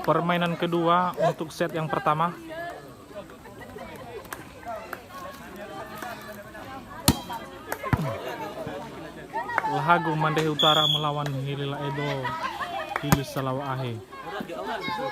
Permainan kedua untuk set yang pertama. Lahagung Mandehe Utara melawan Hilila Edo Hilis Salawa Ahe. Masuk.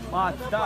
Mata.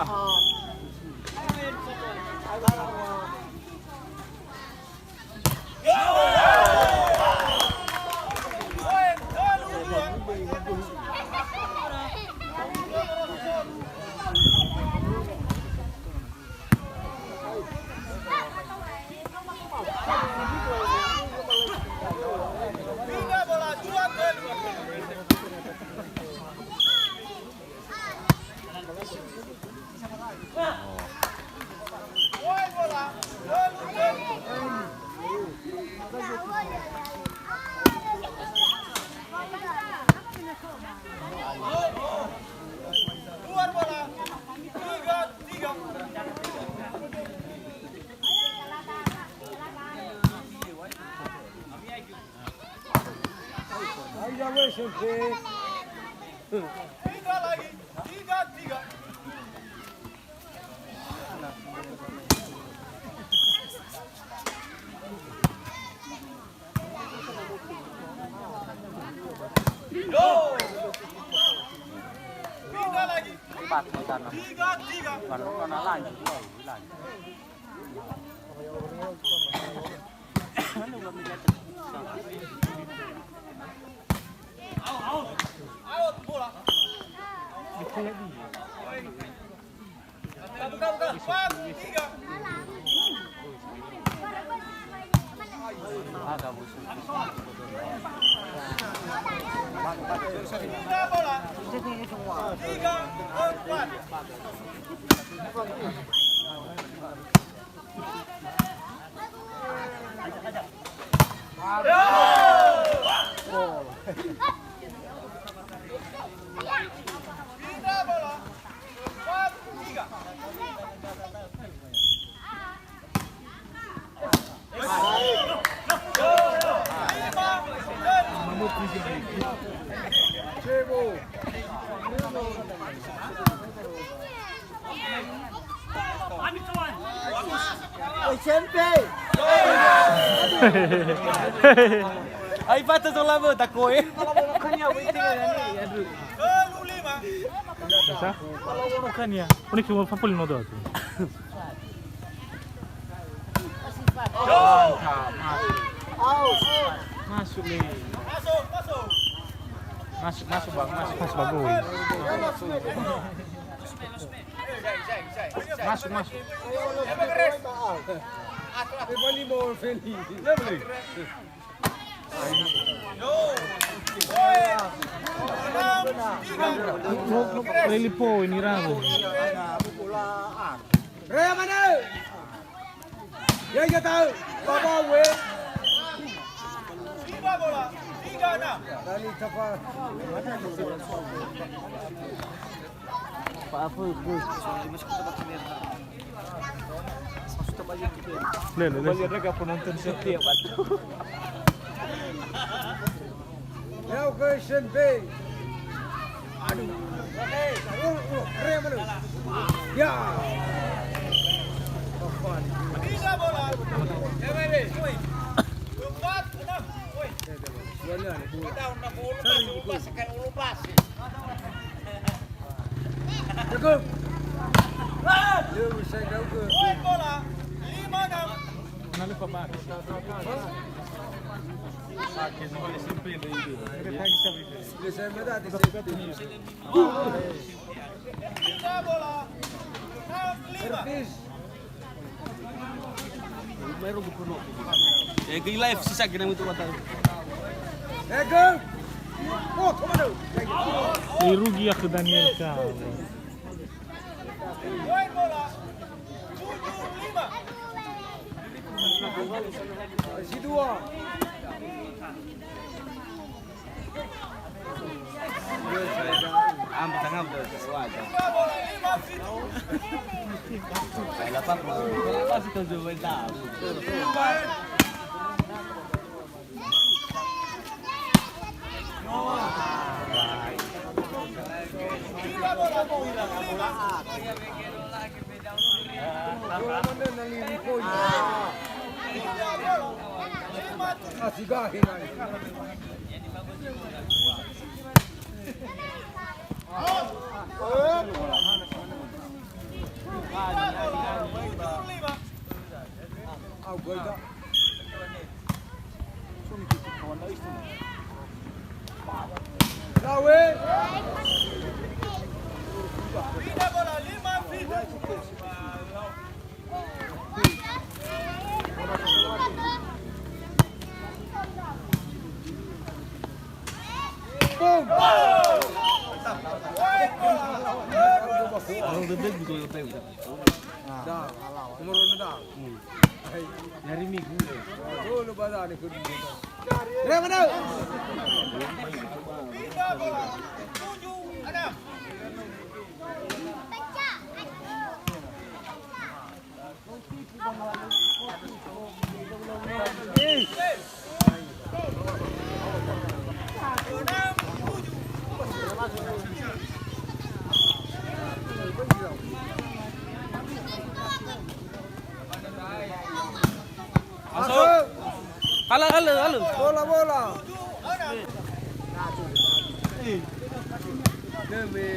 Tiga lagi, tiga. Tiga lagi. Empat di sana. Tiga. Baru kena lagi. Out bola. Buka. 4, 3. Agak busuk. Tiga bola. 3, 4. Tiga bola. 4, 3. Ay, patas sa labo, tako eh. Kelu 5. Bisa? Bukannya. Ini cuma papul no doa. Masuk nih. Masuk bang, masuk bagus. Masuk. Lilipo ini ragu. Rea mana? Ya tahu. Baba we. 5 bola. 3, 6. Dali cepat. Apa itu? Masih kita dapat lihat. Sudah banyak gitu ya. Lele. Mereka penonton setiap waktu. Ya ke SMP. Aduh. Keren mana? Ya. Tiga bola. Woi. 4, 6. Woi. Banyak ni. Daun na bola lupas kayak lupas. Jago. Dia bisa jago. Woi bola. 5, 6. Nali pa ba? Sakit ni simple itu. Dia saya meda di sini. Tiga bola. 6, 5. Servis. Meron ko puno. Eh kay live sisa ginamit ko tayo. Jago. Oh, kemana? Rugi ya ke Daniel ka. Woi bola. 7, 5. Si dua. Am tengah betul sesuatu. Tiga bola. 5, 7. Saya dapat pasti kau jual dah. Tiga bola. 5. Mana nali poin. Tiga bola. 5, 7. Kasih gahin ay. Au gol dah. Lawe. Tiga bola. 5, 7. Boom. Kalau bebek betul betul. Dah. Umur dah. Hai. Nyari minggu. Dulu bazar ni kudu. Keren mana? Tiga bola. 7, 6. Masuk. Halo. Bola. Demi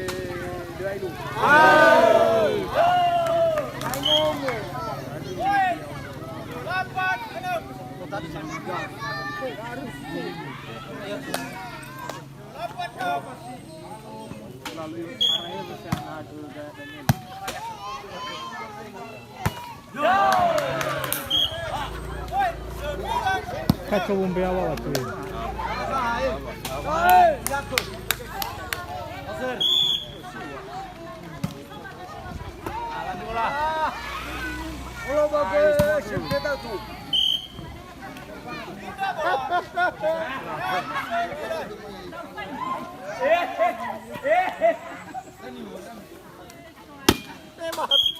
dua itu. Woi. 8, 6. 8, 6. Woi. 9. Kacau bombeawa waktu itu. Hai, jago. Kalau bagus, kita tu. Tiga bola.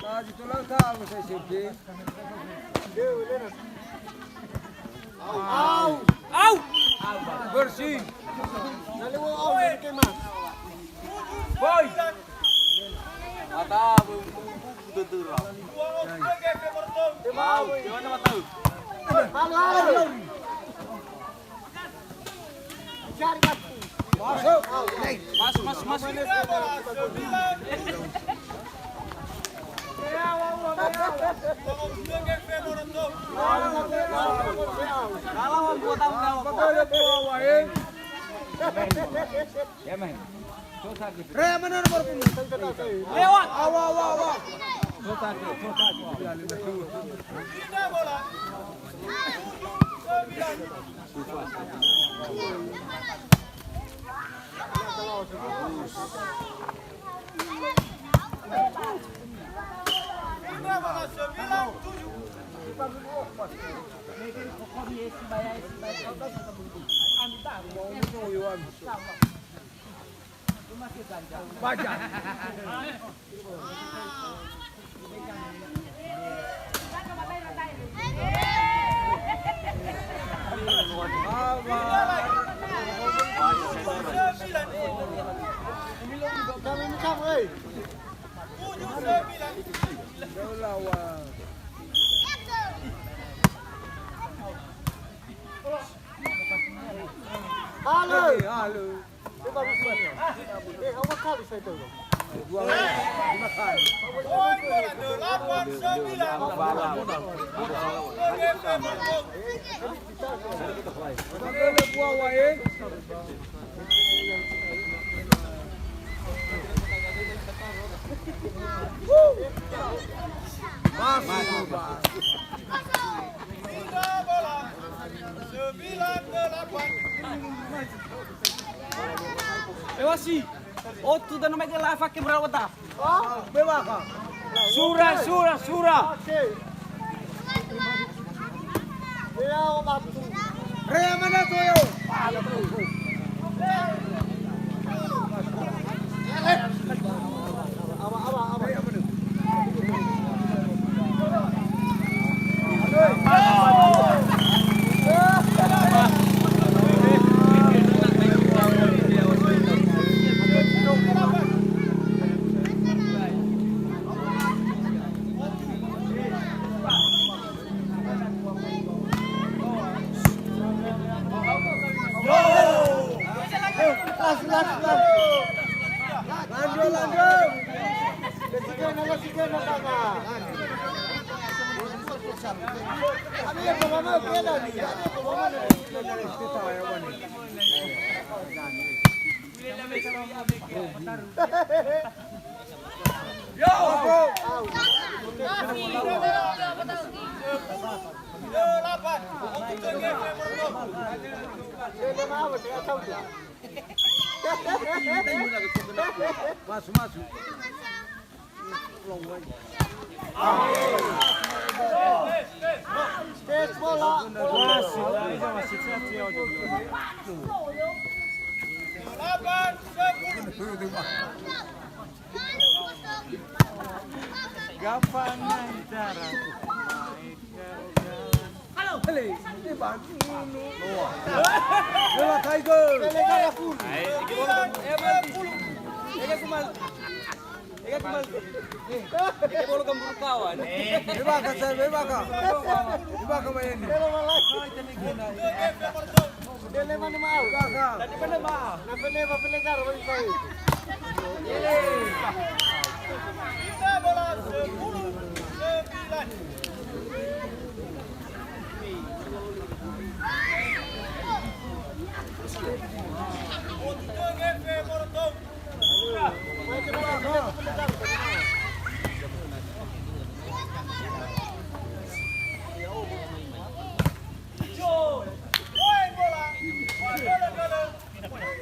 Tadi tulang tahu saya sedih. Au! Bersih. Woi. Boy. Ada betul. Dua GP bertemu. Mau, gimana mau tahu? Masuk. Mas. Tiga bola. 9. Dua GP bertemu. Kalau mau buat tamu Pakai dia bawa wae. ya men. Re mana nomor pun? Lewat. Awa. Tiga bola. 9. Tiga bola. 9, 7. Baca. malu. Awak kali saya tahu. Dua lima kali. Poin bola 8-9. Bagaimana buah wae? Masuk. Pindah bola 9-8. Ewasi. Outro da nome dela fa quebrar o tá. Bewaka. Sura. Rea mana tu yo? Lanjut. Ketiga na tanga. Ano yan, pamama, pera ni. Ano yan, pamama na. Masuk. Stage bola. Masih Gapan cara. Halo. Ini bagi ini. Bola Tiger. Pelegada full. Eke bolo gambur kawan. Bewaka main. Dele mana mau? Bewaka. Tadi mana maaf? Na peleva pelegada vai sair. Pindah bola 10-9.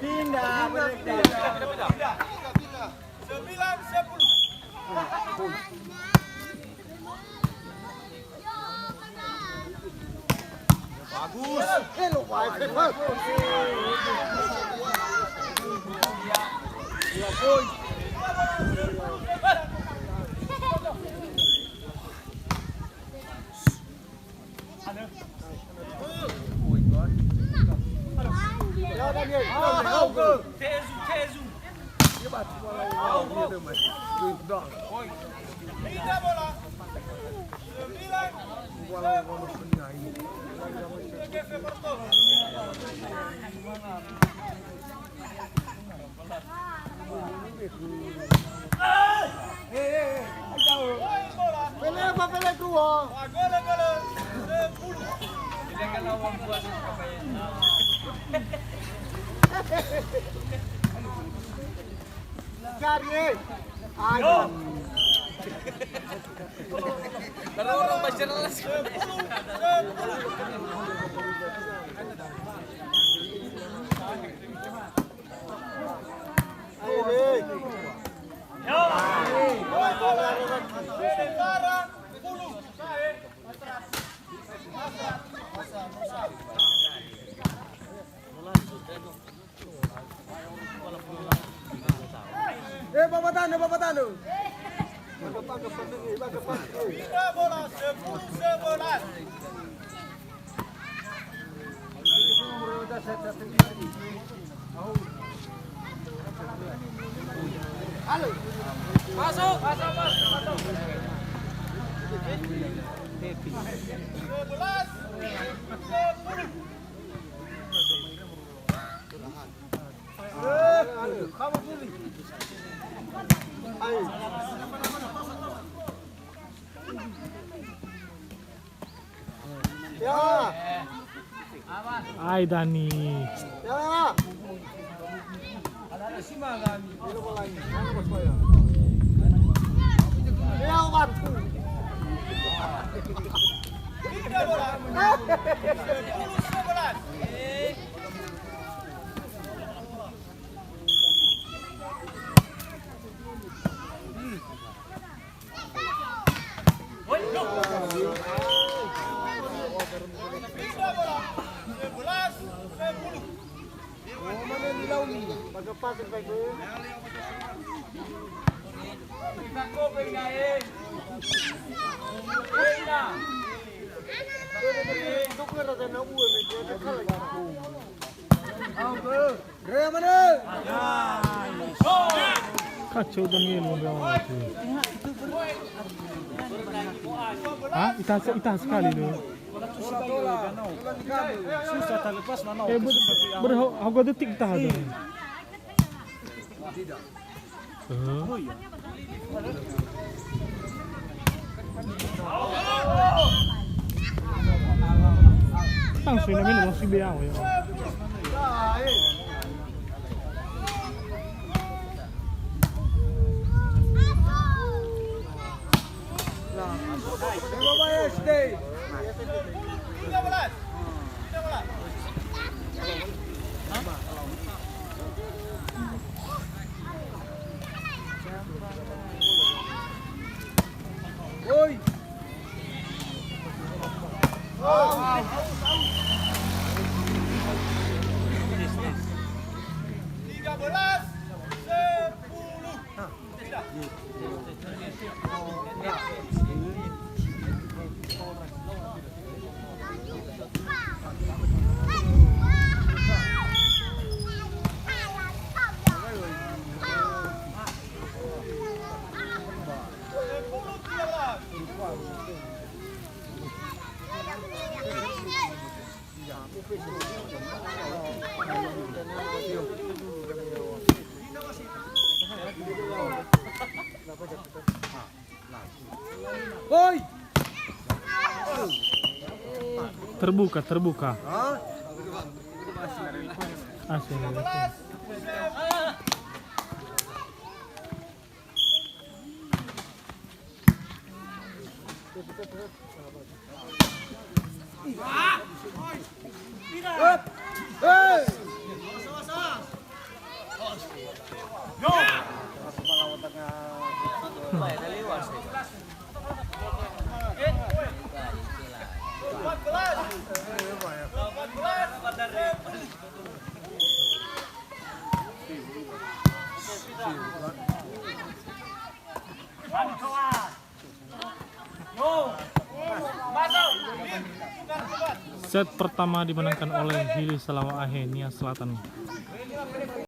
Pindah. 9-10. Bagus. Hello, Pak. Tezu. Pindah bola 9. Peleva tua. Gol. 10. Cari. Ayo. Kalau orang baca lelas. Bapak Tanu. Pindah bola 10-11. Halo. Masuk. 11-10. Kamu pilih. Ayo. Ya. Ay Dani. Ya. Ada si Mangami. Ini bola ini. Mana bos saya? Ya, bantu. Tiga bola. 10-11. Pagkapas baik dulu. Kita kopeng ngain. Wena. Itu kan ada nak buat meja ada kalah. Ambil. Rea mana? Kacau Daniel mau bilang itu. Hah? Itah sekali loh. Bola. Susah tak lepas mana. Berapa detik itah ada? Tidak. Oh iya. Langsung namin langsung bilang ya. Surabaya State. 13. Oi. Oi. Terbuka. Hah? Asli. Up. Hey. Set pertama dimenangkan oleh Hili Salawahe Nia Selatan.